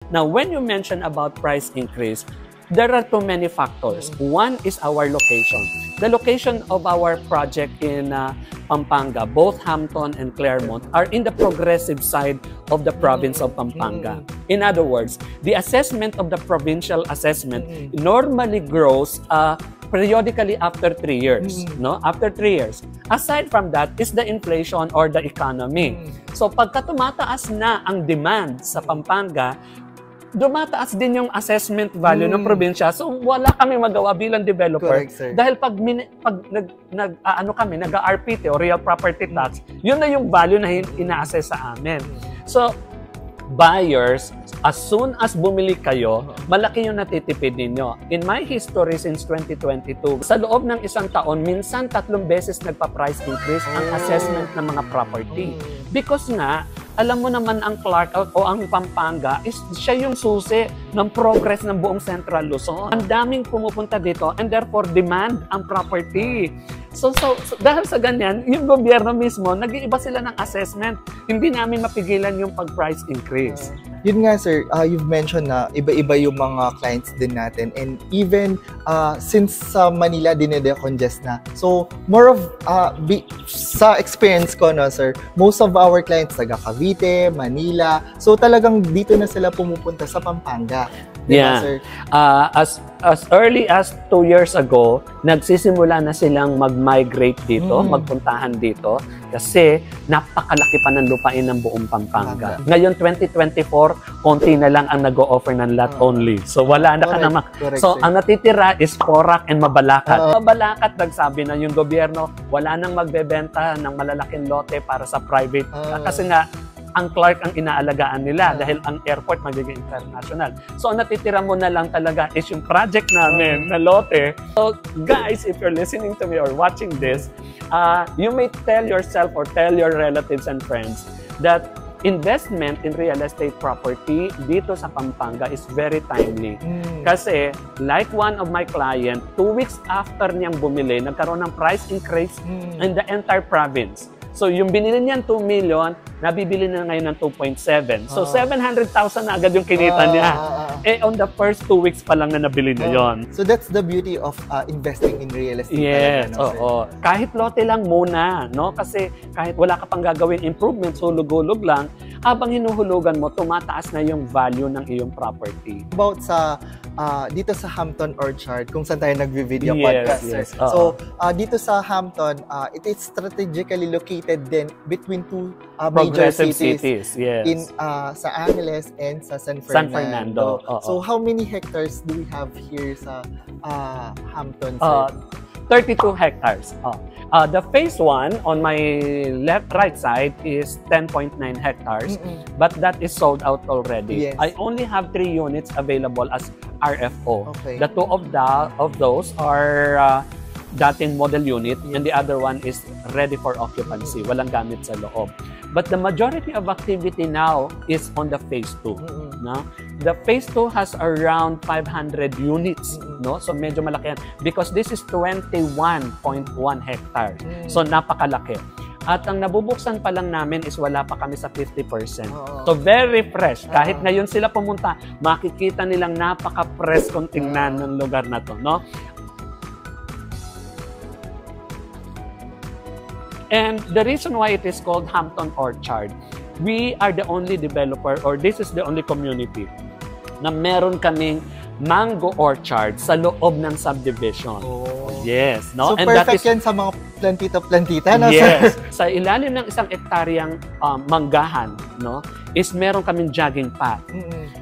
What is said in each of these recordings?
Now, when you mention about price increase, there are too many factors. One is our location. The location of our project in Pampanga, both Hampton and Claremont, are in the progressive side of the province of Pampanga. In other words, the assessment of the provincial assessment normally grows periodically after 3 years. No? After 3 years. Aside from that is the inflation or the economy. So pagka tumataas na ang demand sa Pampanga, dumataas din yung assessment value ng probinsya. So wala kami magawa bilang developer. Correct, sir. Dahil pag nag-RPT o real property tax, yun na yung value na ina-assess sa amin. So buyers, as soon as bumili kayo, malaki yung natitipid ninyo. In my history since 2022, sa loob ng isang taon, minsan 3 beses nagpa-price increase ang assessment ng mga property. Because nga, alam mo naman ang Clark o ang Pampanga is siya yung susi ng progress ng buong Central Luzon. Ang daming pumupunta dito and therefore demand ang property. So dahil sa ganyan, yung gobyerno mismo, nag-iiba sila ng assessment. Hindi namin mapigilan yung pag-price increase. Yun nga sir, you've mentioned na iba-iba yung mga clients din natin, and even since sa Manila dinede-congest na. So more of sa experience ko no sir, most of our clients taga Cavite, Manila. So talagang dito na sila pumupunta sa Pampanga. Yeah. Sir? As early as 2 years ago, nagsisimula na silang mag-migrate dito, magpuntahan dito, kasi napakalaki pa ng lupain ng buong Pampanga. Ngayon, 2024, konti na lang ang nag-o-offer ng lot only. So, wala na ka naman. So, sir. ang natitira is Porac and Mabalacat. Mabalacat, nagsabi na yung gobyerno, wala nang magbebenta ng malalaking lote para sa private. Kasi nga, ang Clark ang inaalagaan nila dahil ang airport magiging international. So, ang natitira mo na lang talaga is yung project namin na lote. So, guys, if you're listening to me or watching this, you may tell yourself or tell your relatives and friends that investment in real estate property dito sa Pampanga is very timely. Kasi, like one of my client, 2 weeks after niyang bumili, nagkaroon ng price increase in the entire province. So, yung binili niyan 2 million, nabibili na ngayon ng 2.7. So, 700,000 na agad yung kinita niya. On the first 2 weeks pa lang na nabili niya yon. So, that's the beauty of investing in real estate. Yes, talaga, no, oo. Kahit lote lang muna, no? Kasi kahit wala ka pang gagawin improvements, hulog-hulog lang, habang hinuhulugan mo, tumataas na yung value ng iyong property. About sa dito sa Hampton Orchard, kung saan tayo nagvi-video podcast. Yes. So, dito sa Hampton, it is strategically located then between two major Progressive cities. Yes. In sa Angeles and sa San Fernando. So, how many hectares do we have here sa Hampton, sir? 32 hectares. The phase 1 on my right side is 10.9 hectares, but that is sold out already. Yes. I only have 3 units available as RFO. Okay. The 2 of those are dating model unit, and the other one is ready for occupancy. Walang gamit sa loob. But the majority of activity now is on the phase 2. No? The phase 2 has around 500 units. No? So medyo malaki yan. Because this is 21.1 hectares. So napakalaki. At ang nabubuksan pa lang namin is wala pa kami sa 50%. So very fresh. Kahit ngayon sila pumunta, makikita nilang napaka-fresh kung tingnan ng lugar na to. No? And the reason why it is called Hampton Orchard, we are the only developer, or this is the only community, na meron kaming mango orchard sa loob ng subdivision. Yes. No? So, And perfect that is, yan sa mga plantita-plantita, no, yes. sir? Sa ilalim ng 1 hektaryang manggahan, no, is meron kaming jogging path,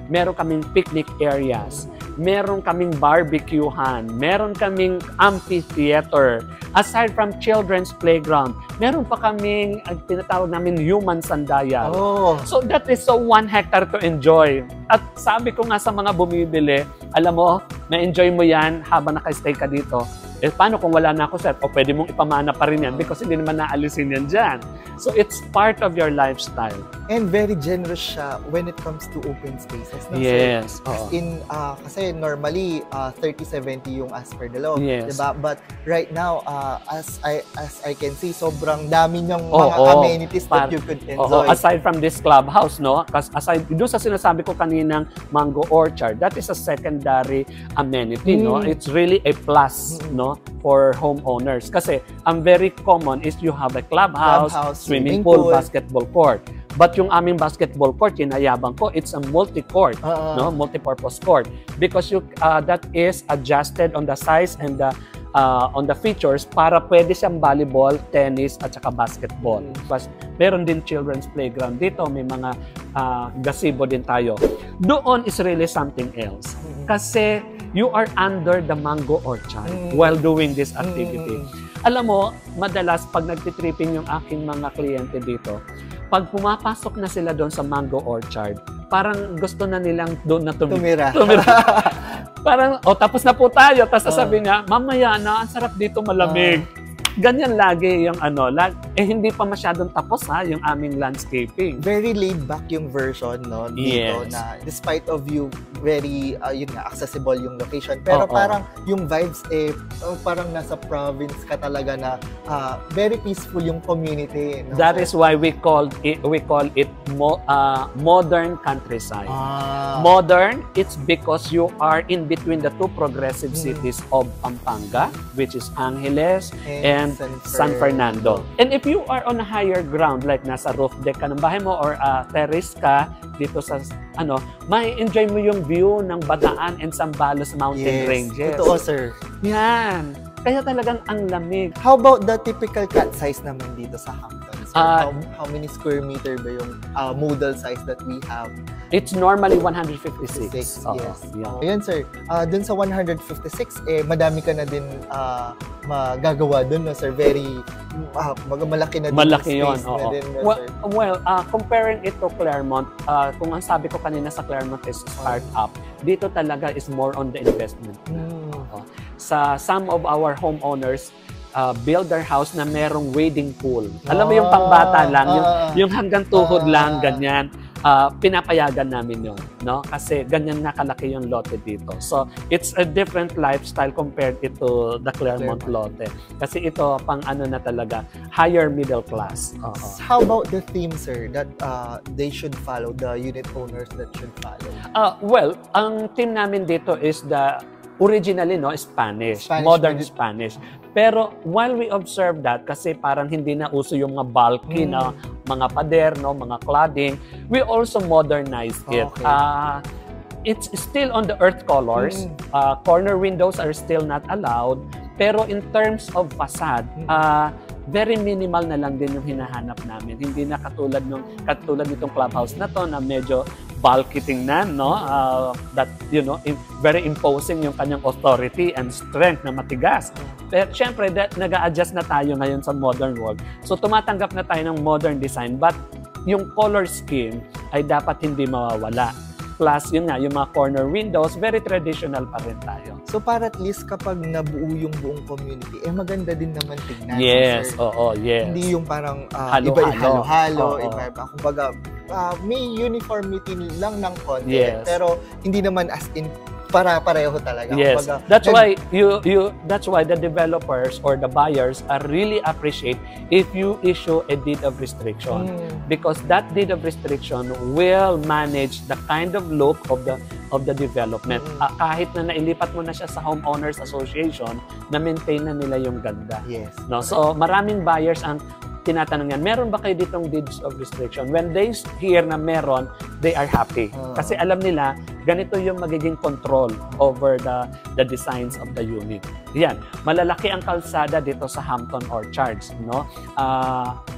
meron kaming picnic areas, meron kaming barbecuehan, meron kaming amphitheater. Aside from children's playground, meron pa kaming tinatawag namin human sandayan. So that is so 1 hectare to enjoy. At sabi ko nga sa mga bumibili, alam mo, na-enjoy mo yan habang naka-stay ka dito. Eh, paano kung wala na ako, sir? O pwede mong ipamana pa rin yan because hindi naman naalisin yan dyan. So, it's part of your lifestyle. And very generous siya when it comes to open spaces. No? Yes. So, kasi normally, 30-70 yung as per the law. Yes. Diba? But right now, as I can see, sobrang dami niyang mga amenities that you could enjoy. Aside from this clubhouse, no? Aside, doon sa sinasabi ko kaninang mango orchard, that is a secondary amenity, no? It's really a plus, no? For homeowners. Kasi ang very common is you have a clubhouse, swimming pool, basketball court. But yung aming basketball court, kinayabang ko, it's a multi-court, no? Multi-purpose court. Because that is adjusted on the size and on the features para pwede siyang volleyball, tennis, at saka basketball. Plus, meron din children's playground dito. May mga gazebo din tayo. Doon is really something else. Kasi you are under the mango orchard while doing this activity. Alam mo, madalas pag nagtitripping yung aking mga kliyente dito, pag pumapasok na sila doon sa mango orchard, parang gusto na nilang doon na tumira. Parang, tapos na po tayo. Tapos sabi niya, mamaya na, ang sarap dito, malamig. Ganyan lagi yung hindi pa masyadong tapos yung aming landscaping. Very laid back yung version, no? Dito na despite of you very accessible yung location. Pero parang yung vibes parang nasa province ka talaga na very peaceful yung community. No? That is why we call it modern countryside. Modern, it's because you are in between the two progressive cities of Pampanga, which is Angeles and San Fernando. And if you are on a higher ground, like nasa roof deck ka ng bahay mo or terrace ka dito sa may enjoy mo yung view ng Bataan and Zambales mountain ranges. Totoo, sir. Yan. Kaya talagang ang lamig. How about the typical cat size naman dito sa Hampton? So, how many square meter ba yung modal size that we have? It's normally 156. Yes. Ayan, sir. Dun sa 156, madami ka na din magagawa dun, no, sir? Very malaki na din. Malaki yun. Na din, no, well, comparing it to Claremont, kung ang sabi ko kanina sa Claremont is start-up, dito talaga is more on the investment. Sa some of our homeowners, build their house na merong wading pool. Alam mo yung pangbata lang, yung hanggang tuhod lang, ganyan. Pinapayagan namin yun, no? Kasi ganyan nakalaki yung lote dito. So, it's a different lifestyle compared to the Claremont lote. Kasi ito, pang na talaga, higher middle class. How about the theme, sir, that they should follow, the unit owners that should follow? Well, ang theme namin dito is originally, no, Spanish, modern Spanish. Pero while we observe that, kasi parang hindi na uso yung mga bulky na mga pader, no, mga cladding, we also modernize it. It's still on the earth colors. Corner windows are still not allowed. Pero in terms of facade, very minimal na lang din yung hinahanap namin. Hindi na katulad nitong clubhouse na to na medyo bulky tingnan, no? That, very imposing yung kanyang authority and strength na matigas. Pero syempre, nag-a-adjust na tayo ngayon sa modern world. So, tumatanggap na tayo ng modern design, but yung color scheme ay dapat hindi mawawala. Plus, yun nga, yung mga corner windows, very traditional pa rin tayo. So, para at least kapag nabuo yung buong community, maganda din naman tignan. Yes, yes. Hindi yung parang halo-halo. Iba-iba. Kumbaga, may uniformity lang ng konti. Yes. Pero, hindi naman as in para-pareho talaga. Yes. Kumbaga, that's why the developers or the buyers really appreciate if you issue a deed of restriction. Because that deed of restriction will manage the kind of look of the development. Kahit na nailipat mo na siya sa homeowners association, na-maintain na nila yung ganda. Yes. No? So maraming buyers ang tinatanong yan, meron ba kayo ditong deeds of restriction? When they hear na meron, they are happy. Kasi alam nila, ganito yung magiging control over the designs of the unit. Yan, malalaki ang kalsada dito sa Hampton Orchards, no?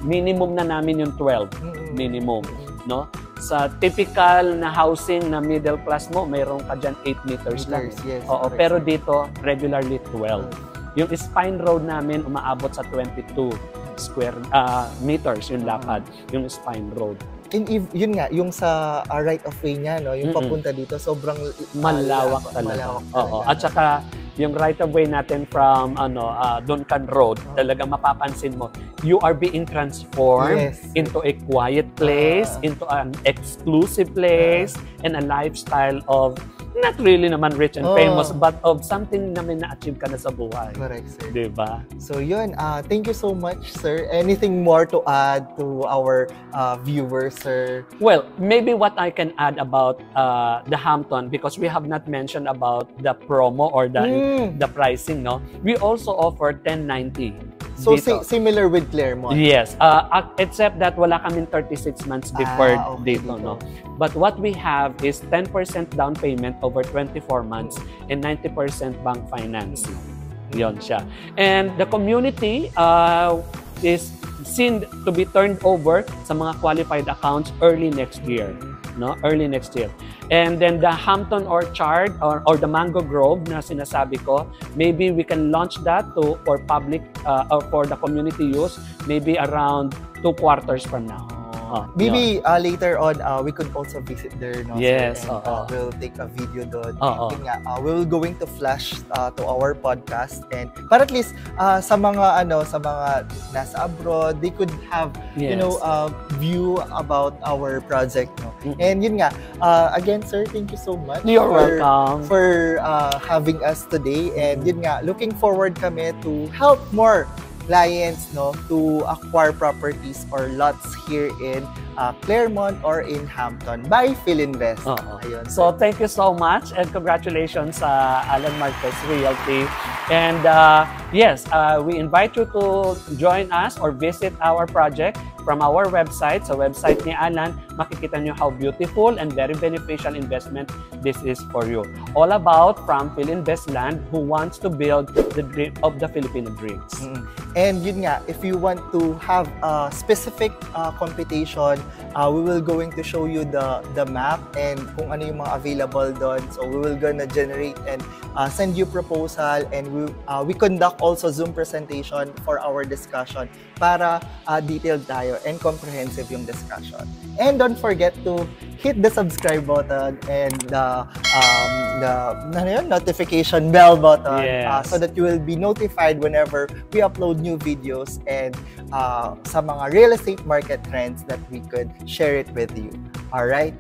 Minimum na namin yung 12, minimum, no? Sa typical na housing na middle class mo, mayroon ka dyan 8 meters lang. Yes, pero dito, regularly 12. Yung spine road namin, umaabot sa 22 square meters yung lapad, yung spine road. And yun nga, yung sa right of way niya, no, yung papunta dito, sobrang malawak talaga. At saka, yung right of way natin from Duncan Road, talagang mapapansin mo, you are being transformed into a quiet place, into an exclusive place, and a lifestyle of not really naman rich and famous, but of something na may na-achieve ka na sa buhay. Correct, sir. Diba? So yun, thank you so much, sir. Anything more to add to our viewers, sir? Well, maybe what I can add about the Hampton, because we have not mentioned about the promo or the pricing, no? We also offer 1090. So similar with Claremont? Yes, except that wala kaming 36 months deferred dito, no? But what we have is 10% down payment over 24 months and 90% bank financing. Yon siya. And the community is seen to be turned over sa mga qualified accounts early next year. No? Early next year. And then the Hampton Orchard or the Mango Grove na sinasabi ko, maybe we can launch that for public or for the community use maybe around 2 quarters from now. Maybe later on, we could also visit there, no? Yes. And, we'll take a video doon. We're going to flash to our podcast, and para at least sa mga nasa abroad, they could have view about our project, no? And yun nga, again, sir, thank you so much. You're welcome for having us today. And yun nga, looking forward kami to help more clients, no, to acquire properties or lots here in Claremont or in Hampton by Philinvest. Ayun, so thank you so much and congratulations sa Alan Marquez Realty. And yes, we invite you to join us or visit our project from our website. Sa website ni Alan, makikita nyo how beautiful and very beneficial investment this is for you. All about from Philinvest Land, who wants to build the dream of the Filipino dreams. And yun nga, if you want to have a specific computation, we will going to show you the map and kung ano yung mga available doon. So we will gonna generate and send you proposal, and we conduct also Zoom presentation for our discussion para detailed tayo and comprehensive yung discussion. And don't forget to hit the subscribe button and the notification bell button, so that you will be notified whenever we upload new videos and sa mga real estate market trends that we could share it with you. All right?